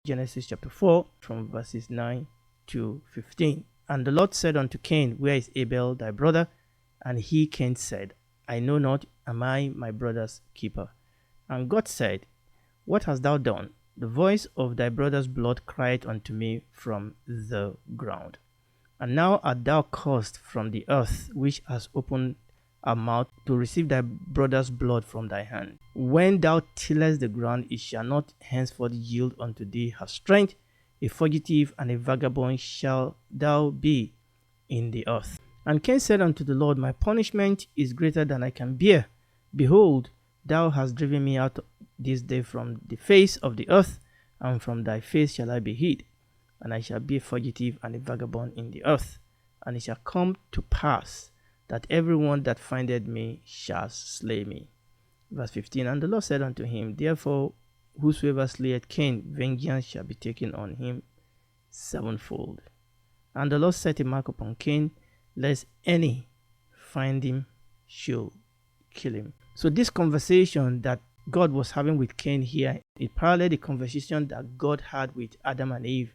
Genesis chapter 4 from verses 9 to 15. And the Lord said unto Cain, Where is Abel thy brother? And he, Cain, said, I know not, am I my brother's keeper? And God said, What hast thou done? The voice of thy brother's blood cried unto me from the ground. And now art thou cursed from the earth, which has opened her mouth to receive thy brother's blood from thy hand. When thou tillest the ground, it shall not henceforth yield unto thee her strength. A fugitive and a vagabond shall thou be in the earth. And Cain said unto the Lord, My punishment is greater than I can bear. Behold, thou hast driven me out this day from the face of the earth, and from thy face shall I be hid. And I shall be a fugitive and a vagabond in the earth. And it shall come to pass that everyone that findeth me shall slay me. Verse 15. And the Lord said unto him, Therefore, whosoever slayeth Cain, vengeance shall be taken on him sevenfold. And the Lord set a mark upon Cain, lest any find him should kill him. So this conversation that God was having with Cain here, it paralleled the conversation that God had with Adam and Eve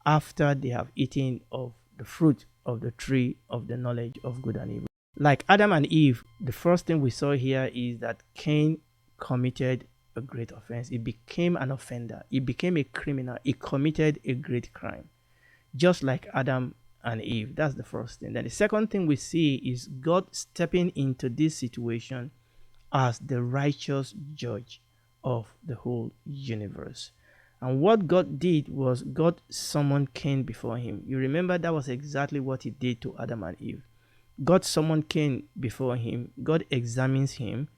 after they have eaten of the fruit of the tree of the knowledge of good and evil. Like Adam and Eve, the first thing we saw here is that Cain committed a great offense. He became an offender. He became a criminal. He committed a great crime. Just like Adam and Eve. That's the first thing. Then the second thing we see is God stepping into this situation as the righteous judge of the whole universe. And what God did was God summoned Cain before him. You remember that was exactly what he did to Adam and Eve. God summoned Cain before him. God examines him.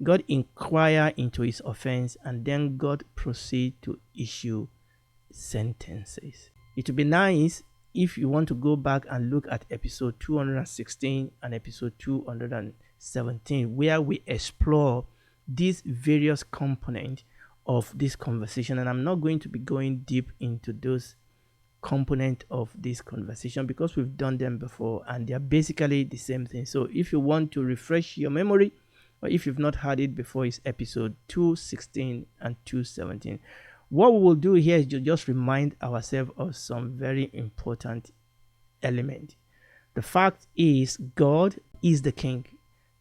God inquires into his offense, and then God proceeds to issue sentences. It would be nice if you want to go back and look at episode 216 and episode 217, where we explore these various components of this conversation. And I'm not going to be going deep into those components of this conversation because we've done them before and they're basically the same thing. So if you want to refresh your memory, or if you've not heard it before, it's episode 216 and 217. What we will do here is to just remind ourselves of some very important element. The fact is, God is the king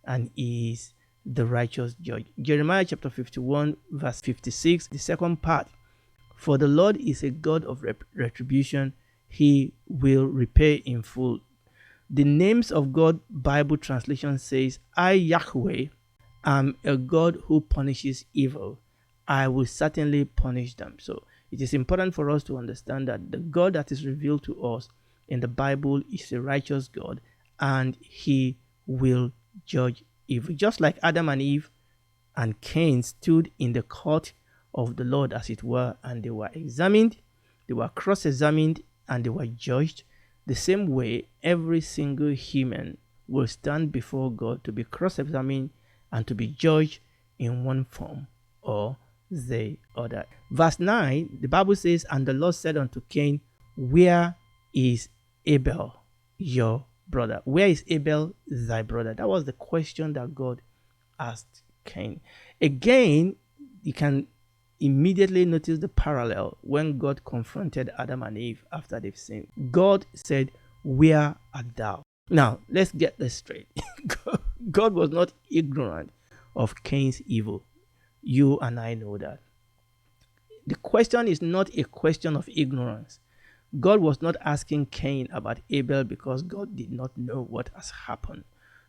and is the righteous judge. Jeremiah chapter 51 verse 56, the second part. For the Lord is a God of retribution. He will repay in full. The names of God Bible translation says, I, Yahweh, am a God who punishes evil. I will certainly punish them. So it is important for us to understand that the God that is revealed to us in the Bible is a righteous God, and he will judge evil. Just like Adam and Eve and Cain stood in the court of the Lord, as it were, and they were examined, they were cross-examined, and they were judged. The same way, every single human will stand before God to be cross-examined and to be judged in one form or the other. Verse 9, the Bible says, And the Lord said unto Cain, Where is Abel your brother? Where is Abel thy brother? That was the question that God asked Cain. Again, you can immediately notice the parallel when God confronted Adam and Eve after they've sinned. God said, Where art thou? Now, let's get this straight. God was not ignorant of Cain's evil. You and I know that. The question is not a question of ignorance. God was not asking Cain about Abel because God did not know what has happened.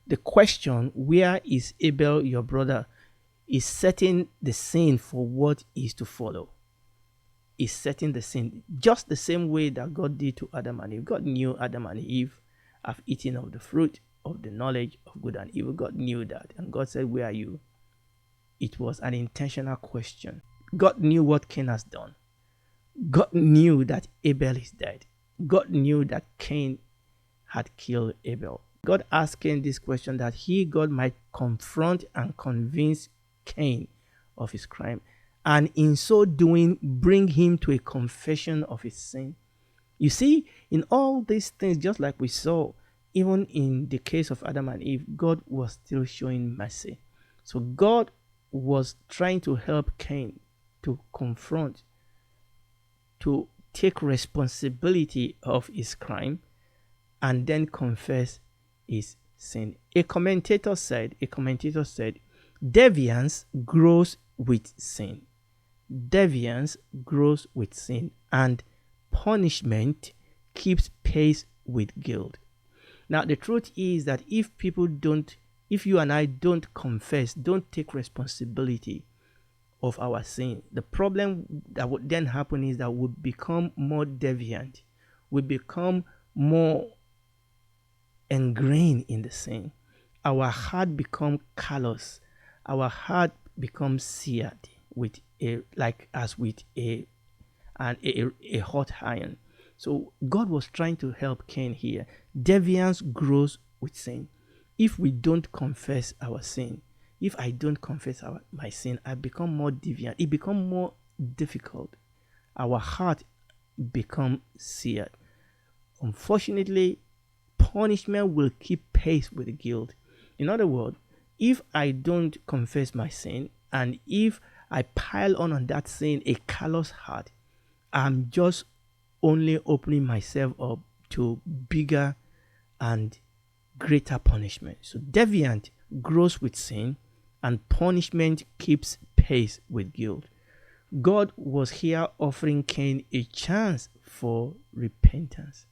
The question, where is Abel your brother, is setting the scene for what is to follow. Is setting the scene just the same way that God did to Adam and Eve. God knew Adam and Eve have eaten of the fruit of the knowledge of good and evil. God knew that. And God said, Where are you? It was an intentional question. God knew what Cain has done. God knew that Abel is dead. God knew that Cain had killed Abel. God asked Cain this question that he, God, might confront and convince Cain of his crime, and in so doing, bring him to a confession of his sin. You see, in all these things, just like we saw, even in the case of Adam and Eve, God was still showing mercy. So God was trying to help Cain to confront to take responsibility of his crime and then confess his sin. A commentator said, deviance grows with sin. Deviance grows with sin, and punishment keeps pace with guilt. Now, the truth is that if you and I don't confess, don't take responsibility of our sin, the problem that would then happen is that we become more deviant. We become more ingrained in the sin. Our heart becomes callous. Our heart becomes seared with a hot iron. So God was trying to help Cain here. Deviance grows with sin. If we don't confess our sin, if I don't confess my sin, I become more deviant. It becomes more difficult. Our heart becomes seared. Unfortunately, punishment will keep pace with guilt. In other words, if I don't confess my sin, and if I pile on that sin a callous heart, I'm just only opening myself up to bigger and greater punishment. So deviant grows with sin, and punishment keeps pace with guilt. God was here offering Cain a chance for repentance.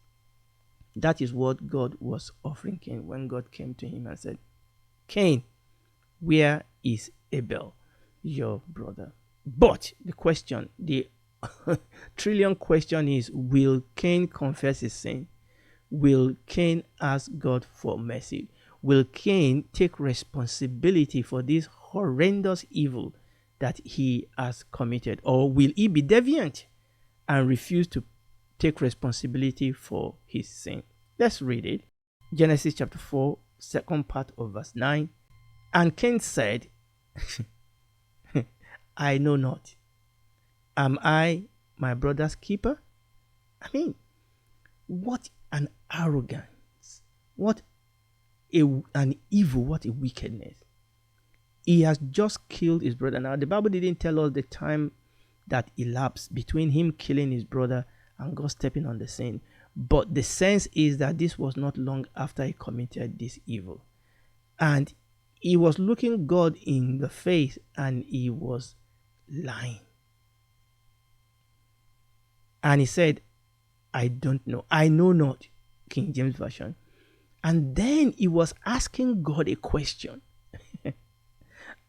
That is what God was offering Cain when God came to him and said, Cain, where is Abel, your brother? But the question, the trillion question is, will Cain confess his sin? Will Cain ask God for mercy? Will Cain take responsibility for this horrendous evil that he has committed? Or will he be deviant and refuse to take responsibility for his sin? Let's read it. Genesis chapter 4, second part of verse 9. And Cain said, I know not. Am I my brother's keeper? I mean, what an arrogance. What an evil, what a wickedness. He has just killed his brother. Now, the Bible didn't tell us the time that elapsed between him killing his brother and God stepping on the scene. But the sense is that this was not long after he committed this evil. And he was looking God in the face and he was lying. And he said, I don't know. I know not. King James Version. And then he was asking God a question.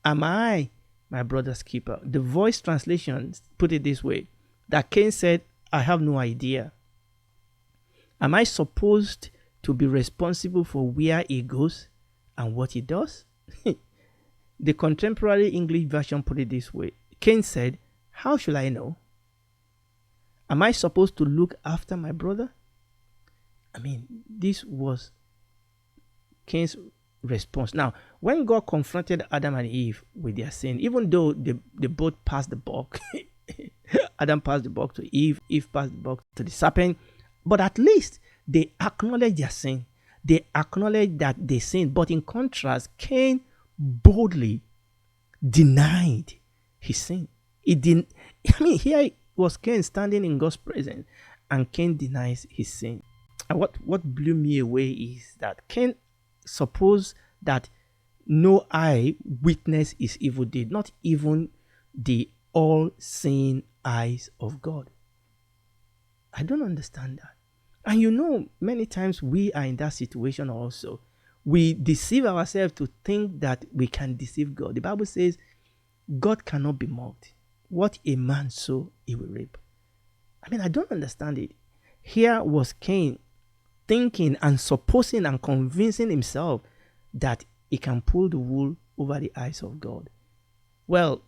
Am I my brother's keeper? The Voice translation put it this way, that Cain said, I have no idea. Am I supposed to be responsible for where he goes and what he does? The Contemporary English Version put it this way. Cain said, how should I know? Am I supposed to look after my brother? I mean, this was Cain's response. Now, when God confronted Adam and Eve with their sin, even though they both passed the buck, Adam passed the buck to Eve, Eve passed the buck to the serpent, but at least they acknowledged their sin. They acknowledged that they sinned. But in contrast, Cain boldly denied his sin. He didn't. I mean, here was Cain standing in God's presence, and Cain denies his sin. And what blew me away is that Cain supposed that no eye witnessed his evil deed, not even the all-seeing eyes of God. I don't understand that. And you know, many times we are in that situation also. We deceive ourselves to think that we can deceive God. The Bible says God cannot be mocked. What a man sow, he will reap. I mean, I don't understand it. Here was Cain thinking and supposing and convincing himself that he can pull the wool over the eyes of God. Well,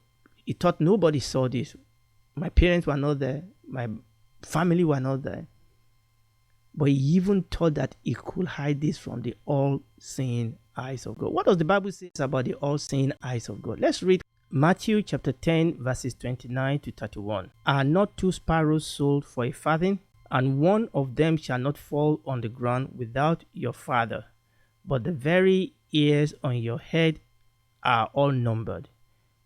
he thought nobody saw this. My parents were not there. My family were not there. But he even thought that he could hide this from the all-seeing eyes of God. What does the Bible say about the all-seeing eyes of God? Let's read Matthew chapter 10, verses 29 to 31. Are not 2 sparrows sold for a farthing? And one of them shall not fall on the ground without your Father. But the very hairs on your head are all numbered.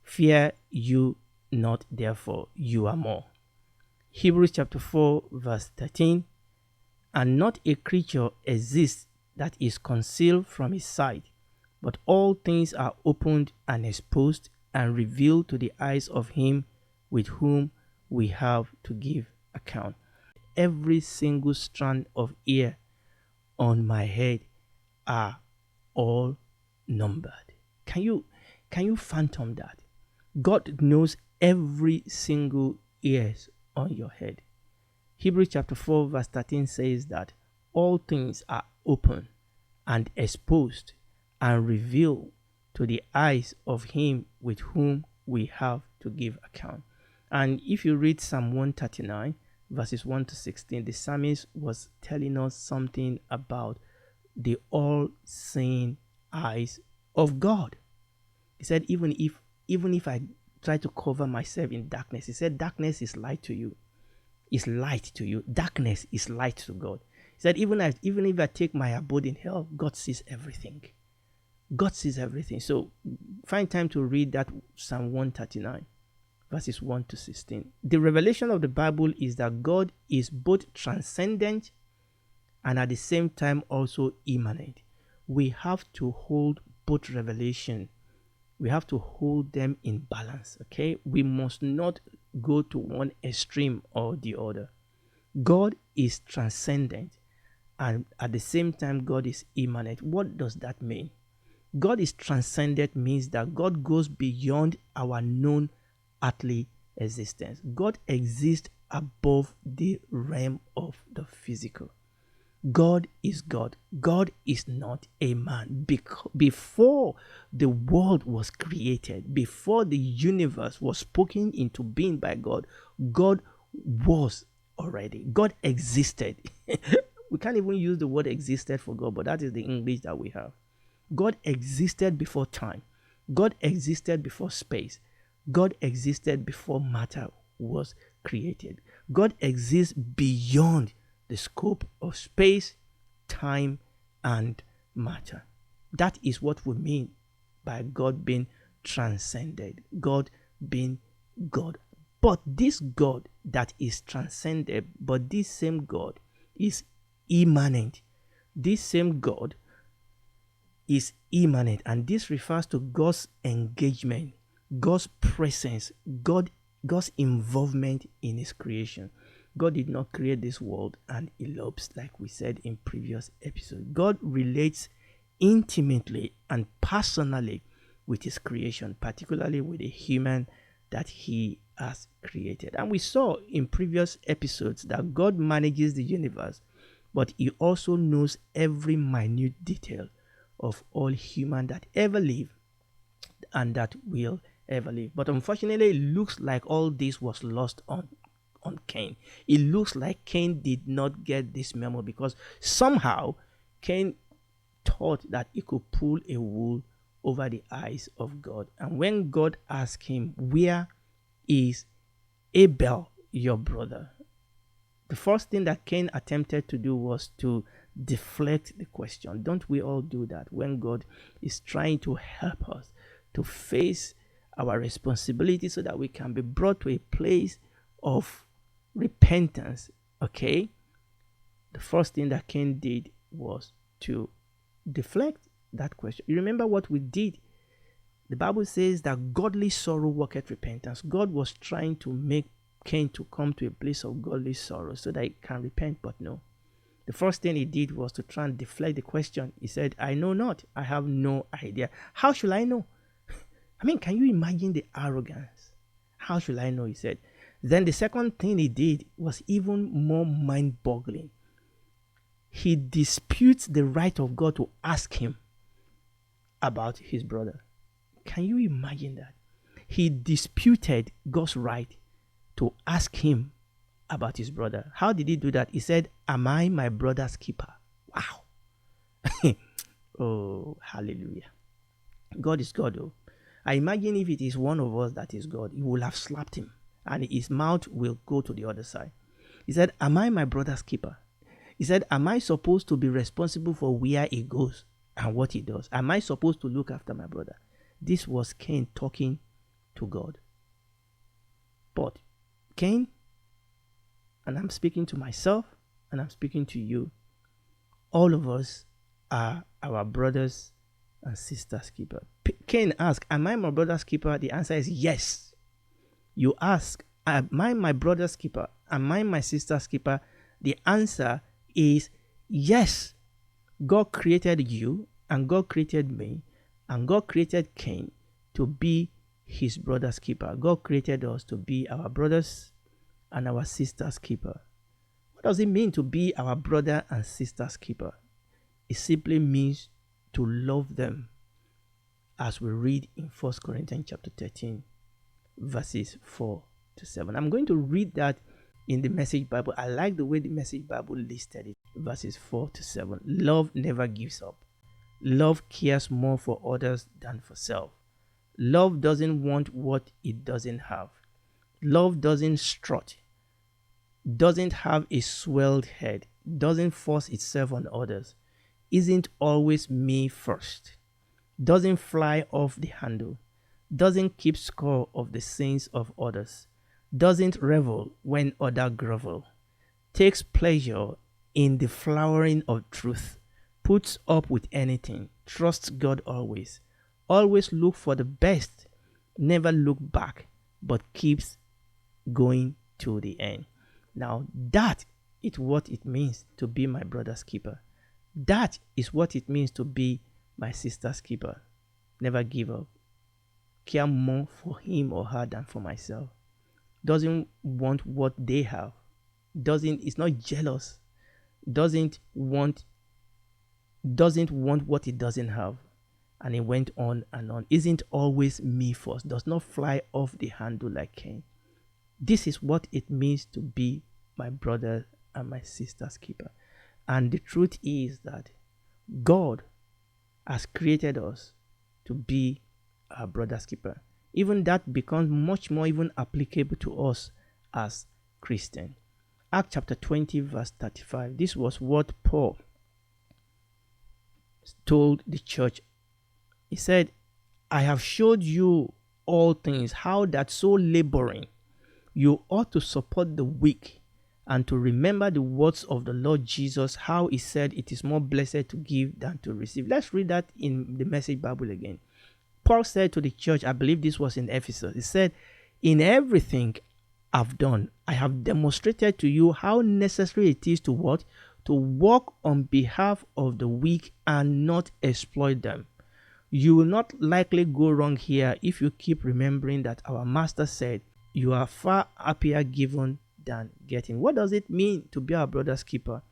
Fear you not, therefore, you are more. Hebrews chapter 4 verse 13. And not a creature exists that is concealed from his sight, but all things are opened and exposed and revealed to the eyes of him with whom we have to give account. Every single strand of hair on my head are all numbered. Can you fathom that? God knows every single hairs on your head. Hebrews chapter 4 verse 13 says that all things are open and exposed and revealed to the eyes of him with whom we have to give account. And if you read Psalm 139 verses 1 to 16, the psalmist was telling us something about the all-seeing eyes of God. He said, even if I try to cover myself in darkness, he said, darkness is light to you. Is light to you. Darkness is light to God. He said, even if I take my abode in hell, God sees everything. God sees everything. So find time to read that Psalm 139, verses 1 to 16. The revelation of the Bible is that God is both transcendent and at the same time also immanent. We have to hold both revelation. We have to hold them in balance, okay? We must not go to one extreme or the other. God is transcendent and at the same time God is immanent. What does that mean? God is transcendent means that God goes beyond our known earthly existence. God exists above the realm of the physical. God is God. God is not a man. Before the world was created, before the universe was spoken into being by God, God was already. God existed. We can't even use the word existed for God, but that is the English that we have. God existed before time. God existed before space. God existed before matter was created. God exists beyond the scope of space, time, and matter. That is what we mean by God being transcended, God being God. But this God that is transcended, but this same God is immanent. This same God is immanent, and this refers to God's engagement, God's presence, God's involvement in his creation. God did not create this world and elopes, like we said in previous episodes. God relates intimately and personally with his creation, particularly with the human that he has created. And we saw in previous episodes that God manages the universe, but he also knows every minute detail of all human that ever live and that will ever live. But unfortunately, it looks like all this was lost on Cain. It looks like Cain did not get this memo because somehow Cain thought that he could pull a wool over the eyes of God. And when God asked him, "Where is Abel, your brother?" the first thing that Cain attempted to do was to deflect the question. Don't we all do that when God is trying to help us to face our responsibility so that we can be brought to a place of repentance? Okay, the first thing that Cain did was to deflect that question. You remember what we did? The Bible says that godly sorrow worketh repentance. God was trying to make Cain to come to a place of godly sorrow so that he can repent, but no. The first thing he did was to try and deflect the question. He said, "I know not. I have no idea. How should I know?" I mean, can you imagine the arrogance? How should I know? He said. Then the second thing he did was even more mind-boggling. He disputes the right of God to ask him about his brother. Can you imagine that? He disputed God's right to ask him about his brother. How did he do that? He said, "Am I my brother's keeper?" Wow. Oh, hallelujah. God is God, though. I imagine if it is one of us that is God, he will have slapped him and his mouth will go to the other side. He said, "Am I my brother's keeper?" He said, "Am I supposed to be responsible for where he goes and what he does? Am I supposed to look after my brother?" This was Cain talking to God. But Cain and I'm speaking to myself, and I'm speaking to you, all of us are our brothers and sisters' keeper. Cain asked, am I my brother's keeper? The answer is yes. You ask, am I my brother's keeper? Am I my sister's keeper? The answer is yes. God created you, and God created me, and God created Cain to be his brother's keeper. God created us to be our brothers and our sister's keeper. What does it mean to be our brother and sister's keeper? It simply means to love them, as we read in 1 Corinthians chapter 13, verses 4 to 7. I'm going to read that in the Message Bible. I like the way the Message Bible listed it. Verses 4 to 7. Love never gives up. Love cares more for others than for self. Love doesn't want what it doesn't have. Love doesn't strut, doesn't have a swelled head, doesn't force itself on others, isn't always me first, doesn't fly off the handle, doesn't keep score of the sins of others, doesn't revel when others grovel, takes pleasure in the flowering of truth, puts up with anything, trusts God always, always look for the best, never look back, but keeps going to the end. Now that is what it means to be my brother's keeper. That is what it means to be my sister's keeper. Never give up. Care more for him or her than for myself. Doesn't want what they have. Is not jealous. Doesn't want what it doesn't have. And it went on and on. Isn't always me first. Does not fly off the handle like Cain. This is what it means to be my brother and my sister's keeper. And the truth is that God has created us to be our brother's keeper. Even that becomes much more even applicable to us as Christians. Acts chapter 20 verse 35. This was what Paul told the church. He said, I have showed you all things, how that so laboring you ought to support the weak, and to remember the words of the Lord Jesus, how he said it is more blessed to give than to receive. Let's read that in the Message Bible again. Paul said to the church, I believe this was in Ephesus, he said, in everything I've done, I have demonstrated to you how necessary it is to what? To work on behalf of the weak and not exploit them. You will not likely go wrong here if you keep remembering that our master said, you are far happier given than getting. What does it mean to be our brother's keeper?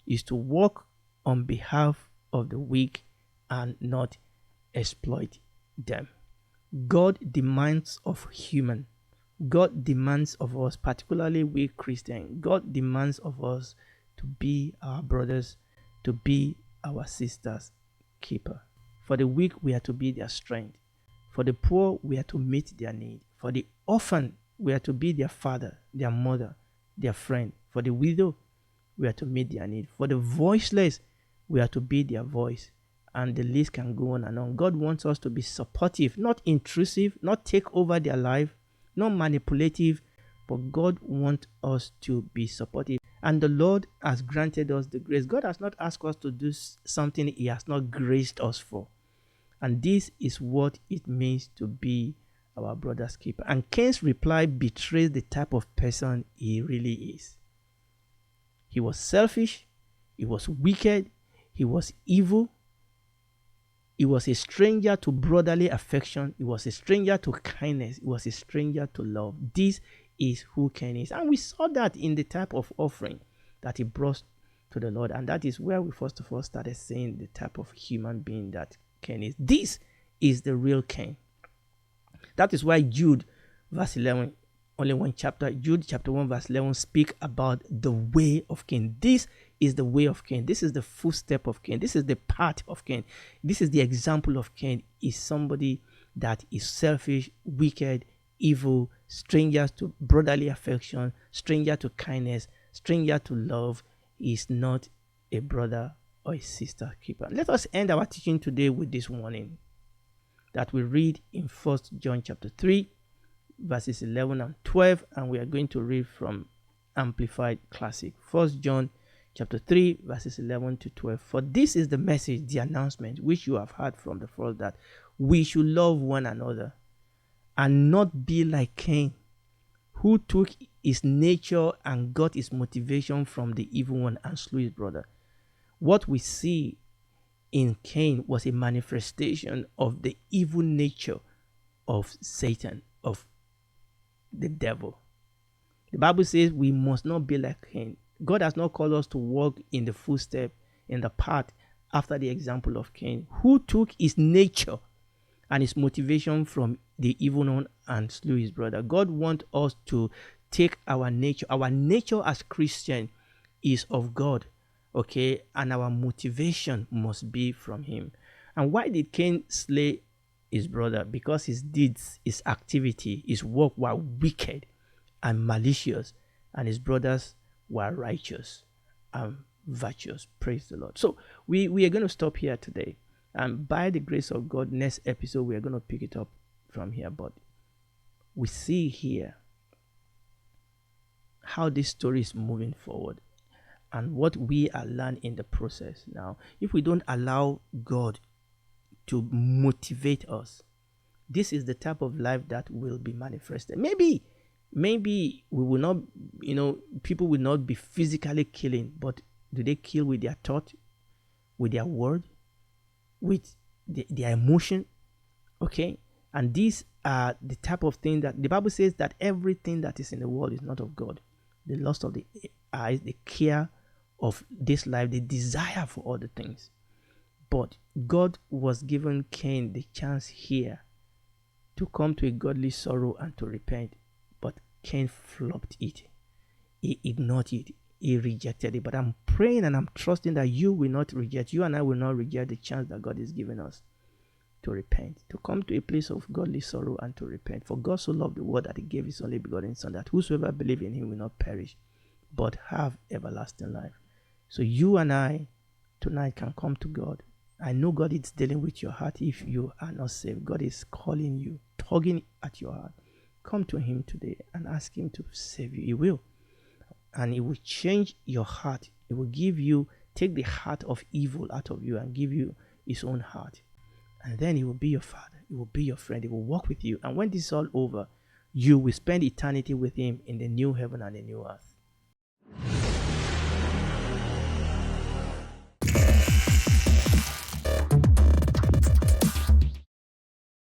Is to work on behalf of the weak and not exploit them. God demands of God demands of us, particularly we Christians, God demands of us to be our brothers, to be our sisters' keeper. For the weak, we are to be their strength. For the poor, we are to meet their need. For the orphan, we are to be their father, their mother, their friend. For the widow, we are to meet their need. For the voiceless, we are to be their voice. And the list can go on and on. God wants us to be supportive, not intrusive, not take over their life, not manipulative, but God wants us to be supportive. And the Lord has granted us the grace. God has not asked us to do something He has not graced us for. And this is what it means to be our brother's keeper. And Cain's reply betrays the type of person he really is. He was selfish. He was wicked. He was evil. He was a stranger to brotherly affection. He was a stranger to kindness. He was a stranger to love. This is who Cain is. And we saw that in the type of offering that he brought to the Lord. And that is where we first of all started seeing the type of human being that Cain is. This is the real Cain. That is why Jude, verse 11, only one chapter, Jude chapter 1, verse 11, speak about the way of Cain. This is the way of Cain. This is the footstep of Cain. This is the path of Cain. This is the example of Cain. Is somebody that is selfish, wicked, evil, stranger to brotherly affection, stranger to kindness, stranger to love. Is not a brother or a sister keeper. Let us end our teaching today with this warning that we read in 1 John chapter 3, verses 11 and 12, and we are going to read from Amplified Classic. 1 John chapter 3 verses 11 to 12. For this is the message, the announcement which you have heard from the first, that we should love one another and not be like Cain, who took his nature and got his motivation from the evil one and slew his brother. What we see in Cain was a manifestation of the evil nature of Satan, of the devil. The Bible says we must not be like Cain. God has not called us to walk in the footstep, in the path after the example of Cain, who took his nature and his motivation from the evil one and slew his brother. God wants us to take our nature. Our nature as Christian is of God, okay? And our motivation must be from him. And why did Cain slay his brother? Because his deeds, his activity, his work were wicked and malicious, and his brothers were righteous and virtuous. Praise the Lord. So we are going to stop here today. And by the grace of God, next episode, we are going to pick it up from here. But we see here how this story is moving forward and what we are learning in the process. Now, if we don't allow God to motivate us, this is the type of life that will be manifested. Maybe we will not, people will not be physically killing, but do they kill with their thought, with their word, with their emotion? Okay. And these are the type of thing that the Bible says that everything that is in the world is not of God. The lust of the eyes, the care of this life, the desire for all the things. But God was giving Cain the chance here to come to a godly sorrow and to repent. But Cain flopped it. He ignored it. He rejected it. But I'm praying and I'm trusting that you will not reject. You and I will not reject the chance that God is giving us to repent, to come to a place of godly sorrow and to repent. For God so loved the world that he gave his only begotten Son, that whosoever believes in him will not perish, but have everlasting life. So you and I tonight can come to God. I know God is dealing with your heart. If you are not saved, God is calling you, tugging at your heart. Come to him today and ask him to save you. He will. And he will change your heart. He will take the heart of evil out of you and give you his own heart. And then he will be your father. He will be your friend. He will walk with you. And when this is all over, you will spend eternity with him in the new heaven and the new earth.